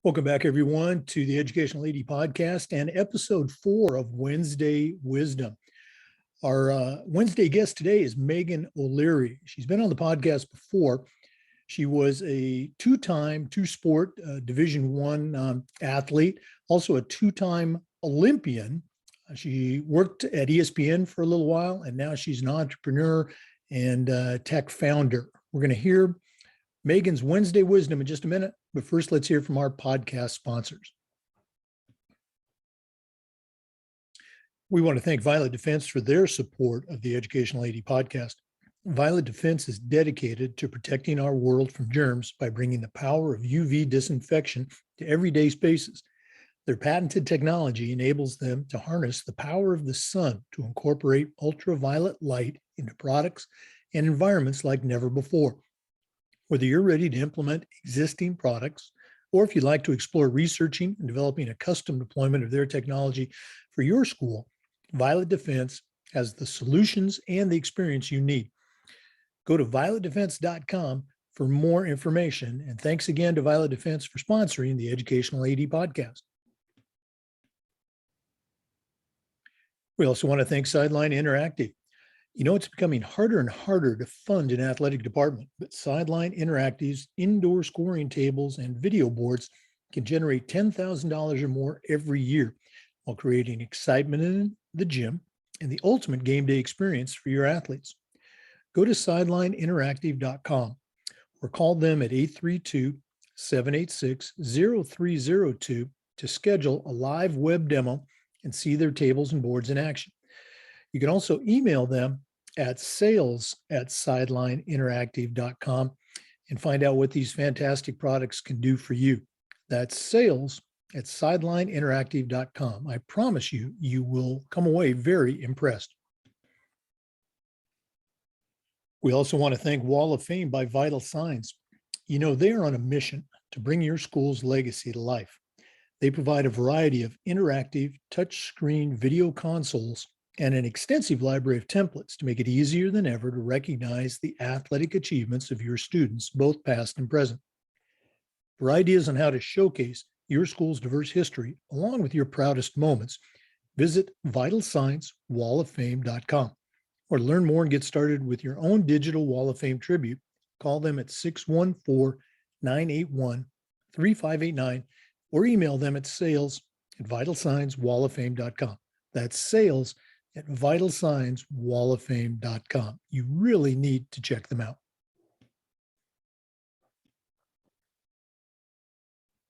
Welcome back, everyone, to the Educational AD Podcast and episode 4 of Wednesday Wisdom. Our Wednesday guest today is Megan O'Leary. She's been on the podcast before. She was a two-sport Division I athlete, also a two-time Olympian. She worked at ESPN for a little while, and now she's an entrepreneur and tech founder. We're going to hear Megan's Wednesday Wisdom in just a minute, but first let's hear from our podcast sponsors. We want to thank Violet Defense for their support of the Educational AD Podcast. Violet Defense is dedicated to protecting our world from germs by bringing the power of UV disinfection to everyday spaces. Their patented technology enables them to harness the power of the sun to incorporate ultraviolet light into products and environments like never before. Whether you're ready to implement existing products, or if you'd like to explore researching and developing a custom deployment of their technology for your school, Violet Defense has the solutions and the experience you need. Go to violetdefense.com for more information. And thanks again to Violet Defense for sponsoring the Educational AD Podcast. We also want to thank Sideline Interactive. You know, it's becoming harder and harder to fund an athletic department, but Sideline Interactive's indoor scoring tables and video boards can generate $10,000 or more every year while creating excitement in the gym and the ultimate game day experience for your athletes. Go to sidelineinteractive.com or call them at 832-786-0302 to schedule a live web demo and see their tables and boards in action. You can also email them at sales@sidelineinteractive.com and find out what these fantastic products can do for you. That's sales@sidelineinteractive.com. I promise you, you will come away very impressed. We also want to thank Wall of Fame by Vital Signs. You know, they are on a mission to bring your school's legacy to life. They provide a variety of interactive touchscreen video consoles and an extensive library of templates to make it easier than ever to recognize the athletic achievements of your students, both past and present. For ideas on how to showcase your school's diverse history, along with your proudest moments, visit vitalsciencewalloffame.com. Or to learn more and get started with your own digital Wall of Fame tribute, call them at 614-981-3589 or email them at sales@vitalsciencewalloffame.com. That's sales@vitalsciencewalloffame.com. You really need to check them out.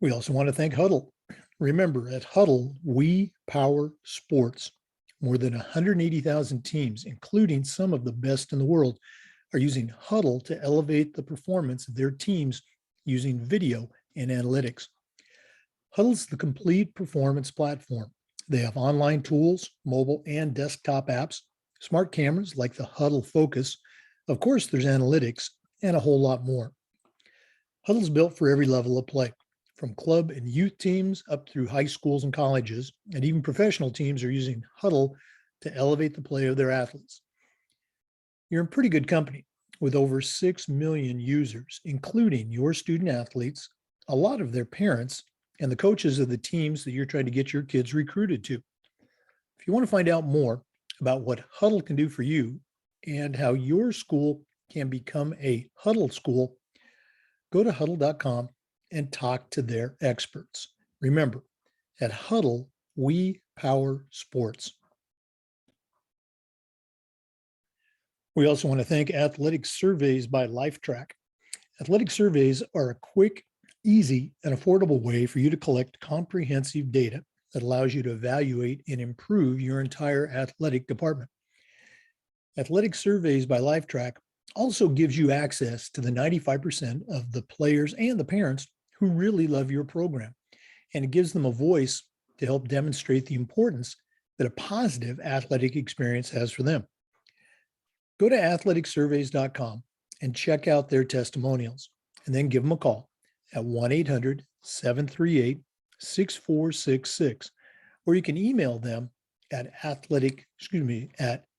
We also want to thank Huddle. Remember, at Huddle, we power sports. More than 180,000 teams, including some of the best in the world, are using Huddle to elevate the performance of their teams using video and analytics. Huddle's the complete performance platform. They have online tools, mobile and desktop apps, smart cameras like the Huddle Focus. Of course, there's analytics and a whole lot more. Huddle's built for every level of play, from club and youth teams up through high schools and colleges, and even professional teams are using Huddle to elevate the play of their athletes. You're in pretty good company with over 6 million users, including your student athletes, a lot of their parents, and the coaches of the teams that you're trying to get your kids recruited to. If you want to find out more about what Huddle can do for you and how your school can become a Huddle school, go to huddle.com and talk to their experts. Remember, at Huddle, we power sports. We also want to thank Athletic Surveys by LifeTrack. Athletic surveys are a quick, easy, and affordable way for you to collect comprehensive data that allows you to evaluate and improve your entire athletic department. Athletic Surveys by LifeTrack also gives you access to the 95% of the players and the parents who really love your program, and it gives them a voice to help demonstrate the importance that a positive athletic experience has for them. Go to athleticsurveys.com and check out their testimonials, and then give them a call at 1-800-738-6466, or you can email them at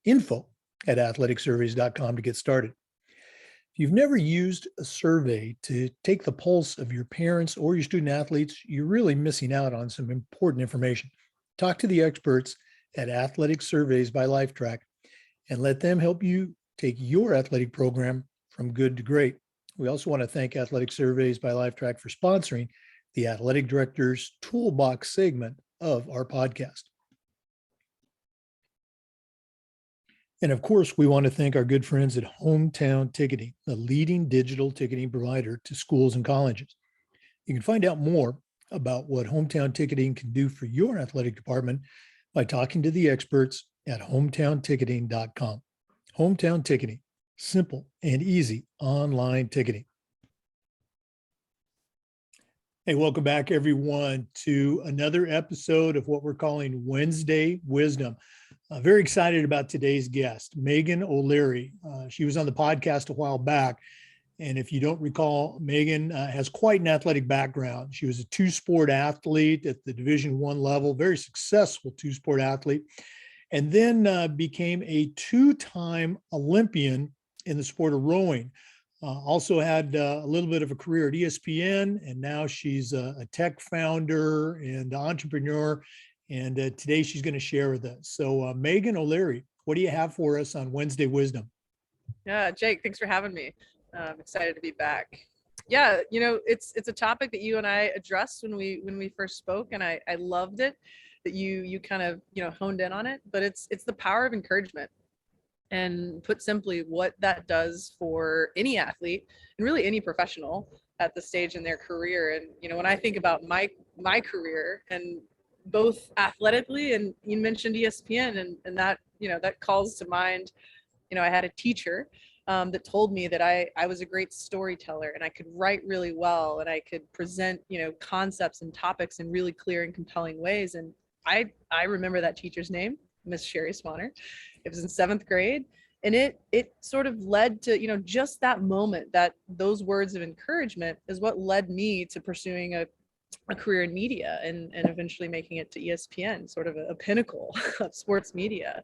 info@athleticsurveys.com to get started. If you've never used a survey to take the pulse of your parents or your student athletes, you're really missing out on some important information. Talk to the experts at Athletic Surveys by LifeTrack and let them help you take your athletic program from good to great. We also want to thank Athletic Surveys by LifeTrack for sponsoring the Athletic Director's Toolbox segment of our podcast. And of course, we want to thank our good friends at Hometown Ticketing, the leading digital ticketing provider to schools and colleges. You can find out more about what Hometown Ticketing can do for your athletic department by talking to the experts at hometownticketing.com. Hometown Ticketing, simple and easy online ticketing. Hey, welcome back, everyone, to another episode of what we're calling Wednesday Wisdom. Very excited about today's guest, Megan O'Leary. She was on the podcast a while back. And if you don't recall, Megan has quite an athletic background. She was a two-sport athlete at the Division I level, very successful two-sport athlete, and then became a two-time Olympian in the sport of rowing. Also had a little bit of a career at ESPN, and now she's a tech founder and entrepreneur. And today she's going to share with us. So Megan O'Leary, what do you have for us on Wednesday Wisdom? Yeah, Jake, thanks for having me. I'm excited to be back. Yeah, you know, it's a topic that you and I addressed when we first spoke, and I loved it that you kind of, honed in on it. But it's the power of encouragement. And put simply, what that does for any athlete and really any professional at the stage in their career. And when I think about my career, and both athletically, and you mentioned ESPN, and that that calls to mind. I had a teacher that told me that I was a great storyteller, and I could write really well, and I could present concepts and topics in really clear and compelling ways. And I remember that teacher's name, Miss Sherry Swanner. It was in 7th grade, and it sort of led to just that moment, that those words of encouragement is what led me to pursuing a career in media, and eventually making it to ESPN, sort of a pinnacle of sports media.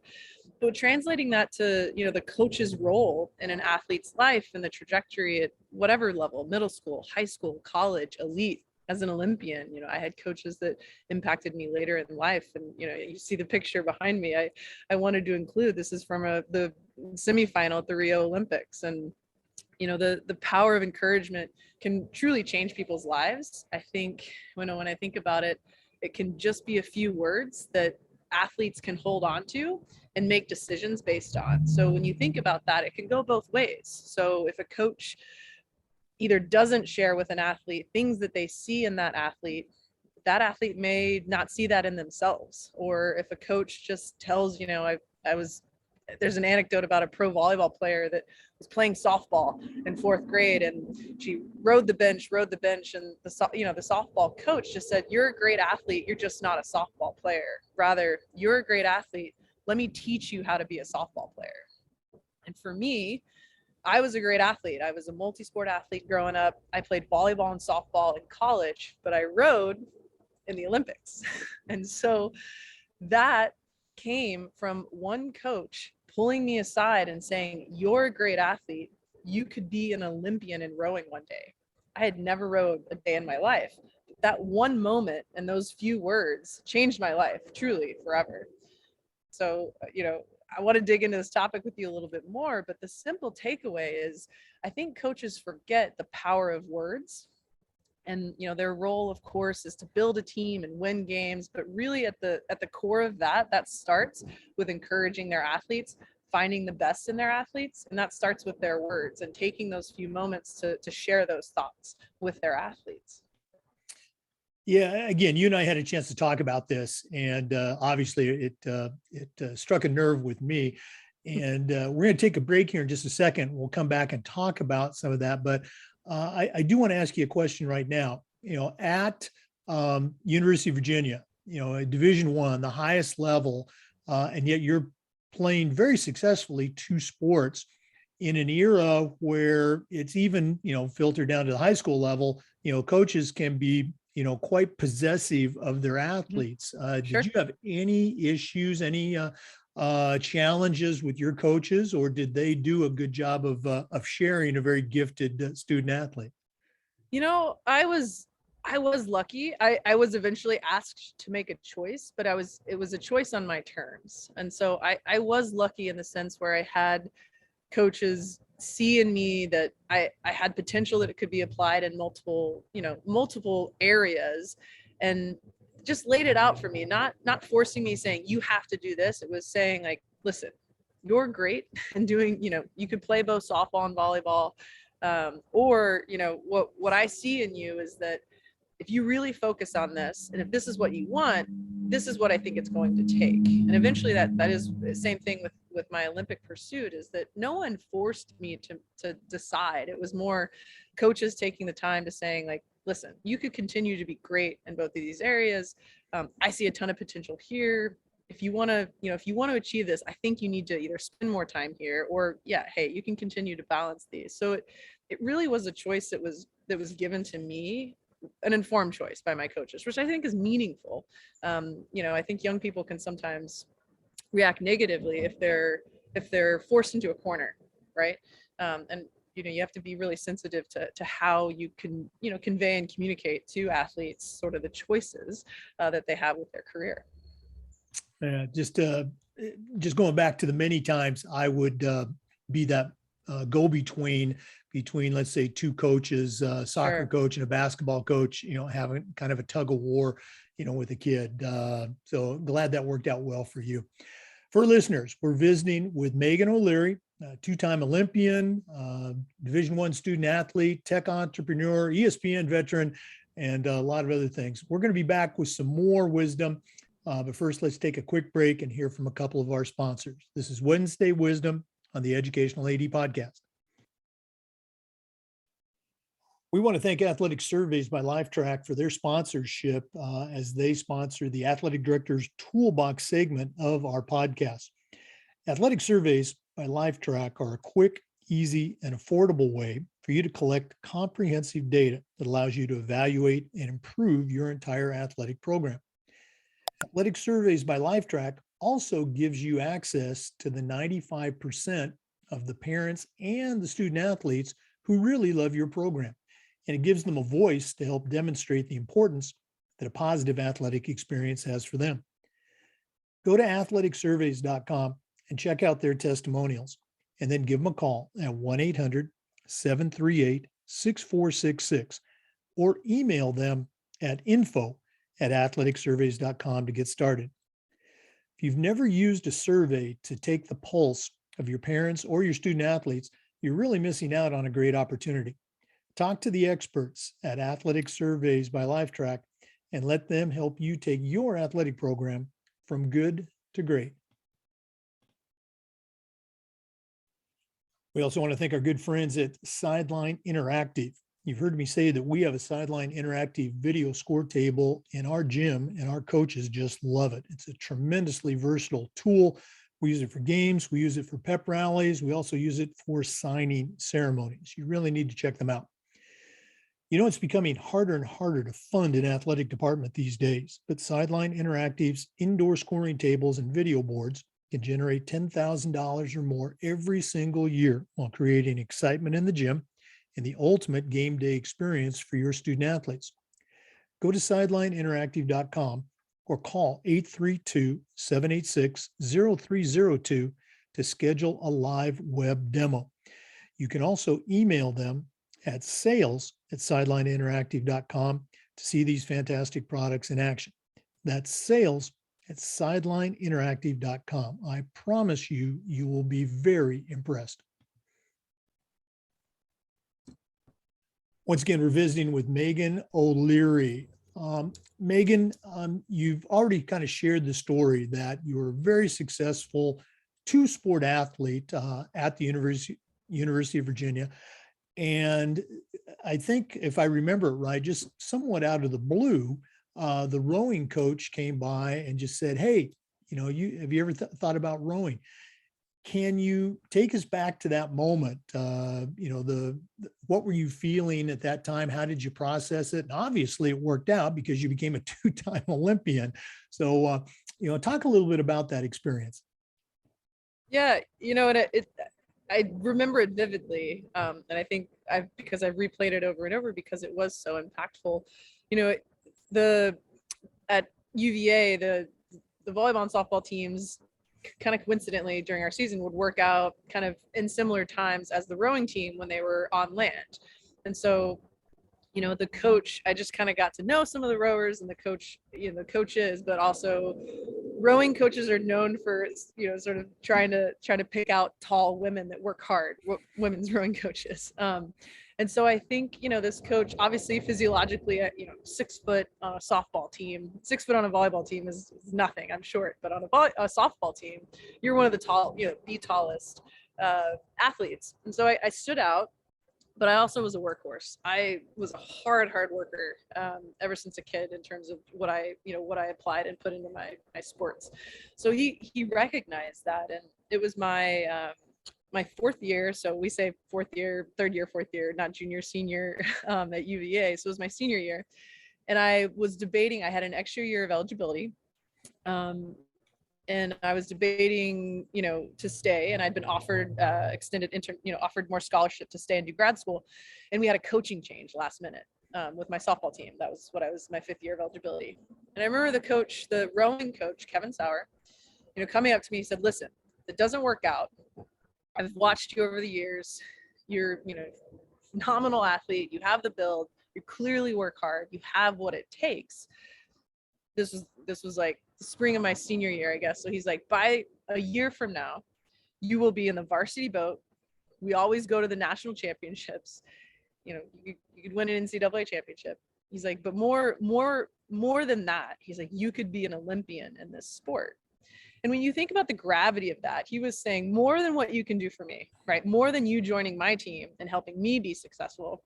But translating that to the coach's role in an athlete's life and the trajectory at whatever level, middle school, high school, college, elite. As an Olympian, I had coaches that impacted me later in life. And, you see the picture behind me. I wanted to include, this is from the semifinal at the Rio Olympics. And, the power of encouragement can truly change people's lives. I think when I think about it, it can just be a few words that athletes can hold on to and make decisions based on. So when you think about that, it can go both ways. So if a coach either doesn't share with an athlete things that they see in that athlete may not see that in themselves. Or if a coach just tells, there's an anecdote about a pro volleyball player that was playing softball in 4th grade, and she rode the bench, and the softball coach just said, "You're a great athlete. You're just not a softball player. Rather, you're a great athlete. Let me teach you how to be a softball player." And for me, I was a great athlete. I was a multi-sport athlete growing up. I played volleyball and softball in college, but I rowed in the Olympics. And so that came from one coach pulling me aside and saying, "You're a great athlete. You could be an Olympian in rowing one day." I had never rowed a day in my life. That one moment and those few words changed my life, truly, forever. So, I want to dig into this topic with you a little bit more, but the simple takeaway is, I think coaches forget the power of words. And their role, of course, is to build a team and win games, but really at the core of that starts with encouraging their athletes, finding the best in their athletes, and that starts with their words and taking those few moments to share those thoughts with their athletes. Yeah, again, you and I had a chance to talk about this, and obviously it struck a nerve with me. And we're going to take a break here in just a second. We'll come back and talk about some of that. But I do want to ask you a question right now. At University of Virginia, Division I, the highest level, and yet you're playing very successfully two sports in an era where it's even, filtered down to the high school level. Coaches can be quite possessive of their athletes. Sure. Did you have any issues, any challenges with your coaches, or did they do a good job of sharing a very gifted student athlete? I was lucky. I was eventually asked to make a choice, but it was a choice on my terms. And so I was lucky in the sense where I had coaches see in me that I had potential that it could be applied in multiple areas, and just laid it out for me, not forcing me, saying you have to do this. It was saying like, listen, you're great and doing, you could play both softball and volleyball. Or what I see in you is that if you really focus on this, and if this is what you want, this is what I think it's going to take. And eventually that is the same thing with my Olympic pursuit, is that no one forced me to decide. It was more coaches taking the time to saying like, listen, you could continue to be great in both of these areas. I see a ton of potential here. If you want to achieve this, I think you need to either spend more time here, or yeah, hey, you can continue to balance these. So it really was a choice that was given to me, an informed choice by my coaches, which I think is meaningful. I think young people can sometimes react negatively if they're forced into a corner, right? And you have to be really sensitive to how you can convey and communicate to athletes sort of the choices that they have with their career. Just going back to the many times I would be that go-between between, let's say, two coaches, soccer Sure. coach and a basketball coach, having kind of a tug of war, with a kid. So glad that worked out well for you. For listeners, we're visiting with Megan O'Leary, two-time Olympian, Division I student athlete, tech entrepreneur, ESPN veteran, and a lot of other things. We're going to be back with some more wisdom. But first, let's take a quick break and hear from a couple of our sponsors. This is Wednesday Wisdom on the Educational AD Podcast. We want to thank Athletic Surveys by Lifetrack for their sponsorship as they sponsor the Athletic Director's Toolbox segment of our podcast. Athletic Surveys by Lifetrack are a quick, easy, and affordable way for you to collect comprehensive data that allows you to evaluate and improve your entire athletic program. Athletic Surveys by Lifetrack also gives you access to the 95% of the parents and the student athletes who really love your program. And it gives them a voice to help demonstrate the importance that a positive athletic experience has for them. Go to athleticsurveys.com and check out their testimonials, and then give them a call at 1-800-738-6466 or email them at info@athleticsurveys.com to get started. If you've never used a survey to take the pulse of your parents or your student athletes, you're really missing out on a great opportunity. Talk to the experts at Athletic Surveys by Lifetrack and let them help you take your athletic program from good to great. We also want to thank our good friends at Sideline Interactive. You've heard me say that we have a Sideline Interactive video score table in our gym, and our coaches just love it. It's a tremendously versatile tool. We use it for games. We use it for pep rallies. We also use it for signing ceremonies. You really need to check them out. It's becoming harder and harder to fund an athletic department these days, but Sideline Interactive's indoor scoring tables and video boards can generate $10,000 or more every single year while creating excitement in the gym and the ultimate game day experience for your student athletes. Go to sidelineinteractive.com or call 832-786-0302 to schedule a live web demo. You can also email them at sales@sidelineinteractive.com to see these fantastic products in action. That's sales@sidelineinteractive.com. I promise you, you will be very impressed. Once again, we're visiting with Megan O'Leary. Megan, you've already kind of shared the story that you were a very successful two-sport athlete at the University of Virginia. And I think, if I remember it right, just somewhat out of the blue, the rowing coach came by and just said, "Hey, have you ever thought about rowing? Can you take us back to that moment? What were you feeling at that time? How did you process it?" And obviously it worked out because you became a two-time Olympian. So, talk a little bit about that experience. Yeah, and I remember it vividly, and I think because I've replayed it over and over because it was so impactful. You know, the at UVA, the volleyball and softball teams kind of coincidentally during our season would work out kind of in similar times as the rowing team when they were on land. And so, the coach, I just kind of got to know some of the rowers and the coach, the coaches, but also rowing coaches are known for, sort of trying to pick out tall women that work hard, women's rowing coaches. And so I think, this coach, obviously physiologically, 6 foot on a softball team, 6 foot on a volleyball team is nothing. I'm short, but on a softball team, you're one of the tallest athletes. And so I stood out, but I also was a workhorse. I was a hard worker ever since a kid in terms of what I applied and put into my sports. So he recognized that, and it was my 4th year. So we say 4th year, 3rd year, 4th year, not junior, senior at UVA. So it was my senior year, and I was debating. I had an extra year of eligibility. And I was debating, to stay, and I'd been offered offered more scholarship to stay and do grad school. And we had a coaching change last minute with my softball team. That was what I was, my 5th year of eligibility. And I remember the rowing coach, Kevin Sauer, coming up to me, he said, listen, if it doesn't work out, I've watched you over the years. You're, phenomenal athlete. You have the build. You clearly work hard. You have what it takes. This was like the spring of my senior year, I guess. So he's like, by a year from now, you will be in the varsity boat. We always go to the national championships. You could win an NCAA championship. He's like, but more than that, he's like, you could be an Olympian in this sport. And when you think about the gravity of that, he was saying more than what you can do for me, right? More than you joining my team and helping me be successful,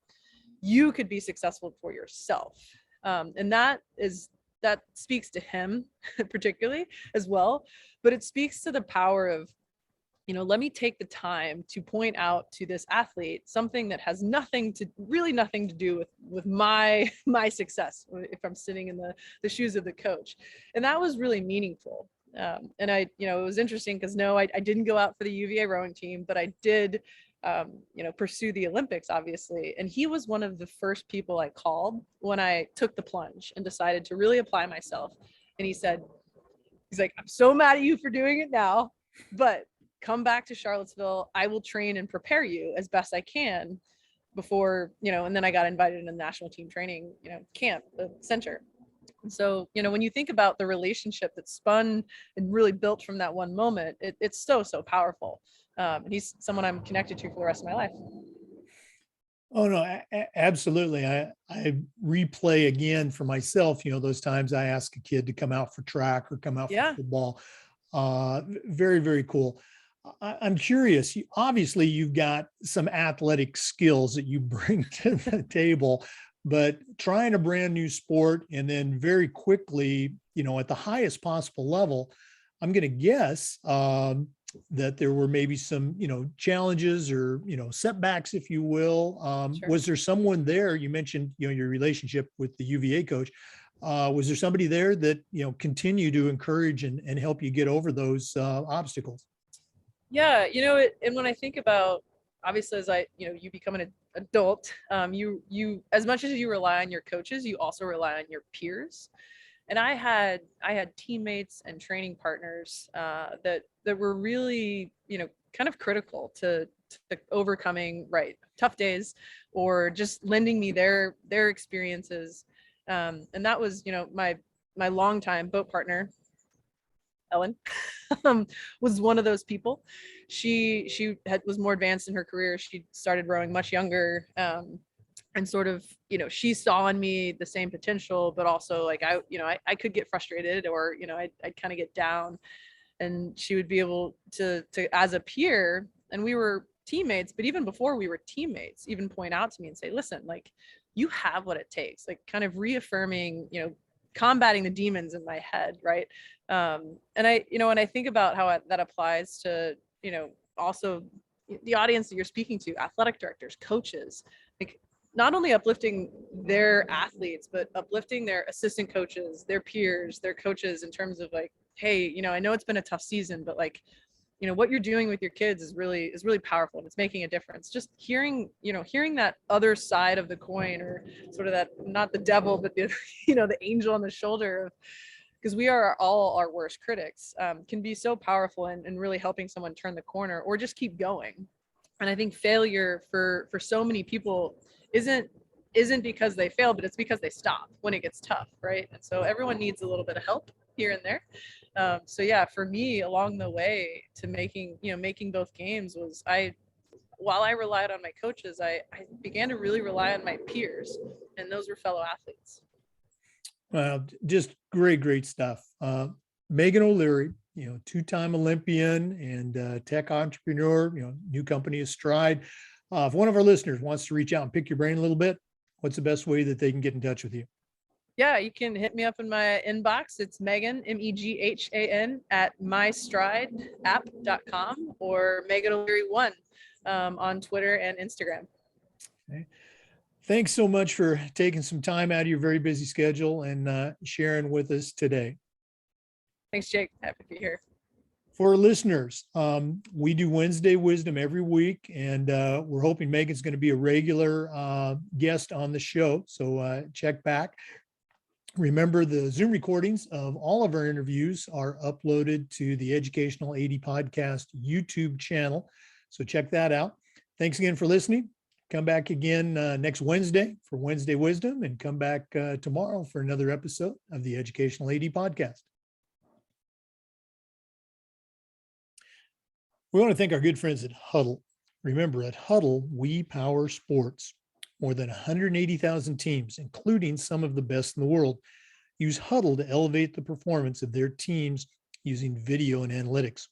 you could be successful for yourself. And that speaks to him particularly as well, but it speaks to the power of, let me take the time to point out to this athlete something that has nothing to do with my success if I'm sitting in the shoes of the coach. And that was really meaningful. And it was interesting because no, I didn't go out for the UVA rowing team, but I did pursue the Olympics, obviously. And he was one of the first people I called when I took the plunge and decided to really apply myself. And he's like, I'm so mad at you for doing it now, but come back to Charlottesville. I will train and prepare you as best I can before, and then I got invited in the national team training, camp, the center. And so, when you think about the relationship that spun and really built from that one moment, it's so powerful. And he's someone I'm connected to for the rest of my life. Oh no, absolutely. I replay again for myself, those times I ask a kid to come out for track or come out for football. Very, very cool. I'm curious, obviously you've got some athletic skills that you bring to the table, but trying a brand new sport and then very quickly, at the highest possible level, I'm going to guess that there were maybe some, challenges or, setbacks, if you will. Sure. Was there someone there? You mentioned, your relationship with the UVA coach. Was there somebody there that, continued to encourage and help you get over those obstacles? Yeah, and when I think about, obviously, as you become an adult, you as much as you rely on your coaches, you also rely on your peers. And I had teammates and training partners that were really, kind of critical to overcoming tough days, or just lending me their experiences. And that was, my longtime boat partner, Ellen, was one of those people. She was more advanced in her career. She started rowing much younger. And sort of, she saw in me the same potential, but also like I could get frustrated, or, I'd kind of get down, and she would be able to as a peer, and we were teammates, but even before we were teammates, even point out to me and say, listen, like, you have what it takes, like kind of reaffirming, combating the demons in my head. Right. And when I think about how that applies to, also the audience that you're speaking to, athletic directors, coaches, like, not only uplifting their athletes, but uplifting their assistant coaches, their peers, their coaches, in terms of like, hey, I know it's been a tough season, but like, what you're doing with your kids is really powerful, and it's making a difference. Just hearing that other side of the coin, or sort of that, not the devil, but the the angel on the shoulder, because we are all our worst critics, can be so powerful, and really helping someone turn the corner or just keep going. And I think failure for so many people isn't because they fail, but it's because they stop when it gets tough, right? And so everyone needs a little bit of help here and there. So yeah, for me, along the way to making both games, was while I relied on my coaches, I began to really rely on my peers, and those were fellow athletes. Just great stuff. Megan O'Leary, two-time Olympian and tech entrepreneur, new company is Stride. If one of our listeners wants to reach out and pick your brain a little bit, what's the best way that they can get in touch with you? Yeah, you can hit me up in my inbox. It's Megan, Meghan, at mystrideapp.com, or Megan O'Leary1 on Twitter and Instagram. Okay. Thanks so much for taking some time out of your very busy schedule and sharing with us today. Thanks, Jake. Happy to be here. For listeners, we do Wednesday Wisdom every week, and we're hoping Megan's going to be a regular guest on the show. So check back. Remember, the Zoom recordings of all of our interviews are uploaded to the Educational AD Podcast YouTube channel. So check that out. Thanks again for listening. Come back again next Wednesday for Wednesday Wisdom, and come back tomorrow for another episode of the Educational AD Podcast. We want to thank our good friends at Huddle. Remember, at Huddle, we power sports. More than 180,000 teams, including some of the best in the world, use Huddle to elevate the performance of their teams using video and analytics.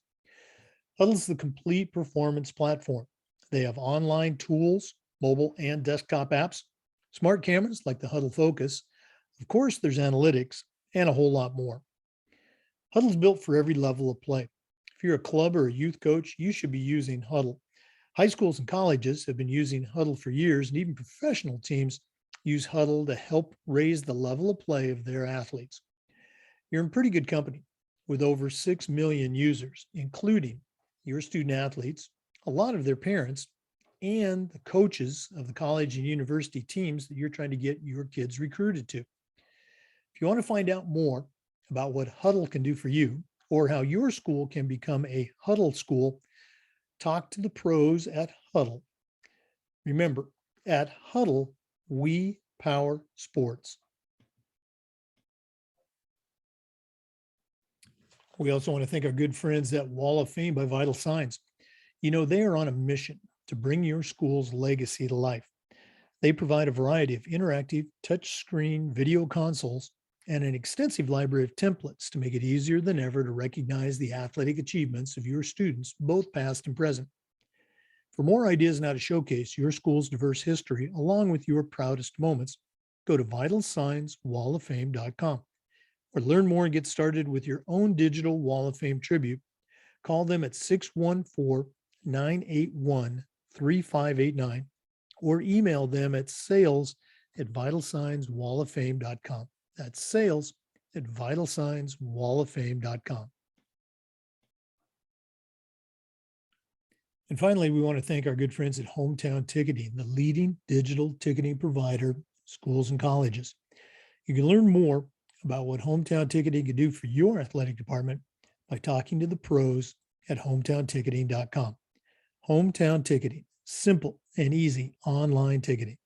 Huddle is the complete performance platform. They have online tools, mobile and desktop apps, smart cameras like the Huddle Focus. Of course, there's analytics and a whole lot more. Huddle's built for every level of play. If you're a club or a youth coach, you should be using Huddle. High schools and colleges have been using Huddle for years, and even professional teams use Huddle to help raise the level of play of their athletes. You're in pretty good company with over 6 million users, including your student athletes, a lot of their parents, and the coaches of the college and university teams that you're trying to get your kids recruited to. If you want to find out more about what Huddle can do for you, or how your school can become a Huddle school, talk to the pros at Huddle. Remember, at Huddle, we power sports. We also want to thank our good friends at Wall of Fame by Vital Signs. They are on a mission to bring your school's legacy to life. They provide a variety of interactive touchscreen video consoles and an extensive library of templates to make it easier than ever to recognize the athletic achievements of your students, both past and present. For more ideas on how to showcase your school's diverse history along with your proudest moments, go to vitalsignswalloffame.com, or learn more and get started with your own digital Wall of Fame tribute. Call them at 614-981-3589, or email them at sales@vitalsignswalloffame.com. That's sales@vitalsignswalloffame.com. And finally, we want to thank our good friends at Hometown Ticketing, the leading digital ticketing provider, schools and colleges. You can learn more about what Hometown Ticketing can do for your athletic department by talking to the pros at hometownticketing.com. Hometown Ticketing, simple and easy online ticketing.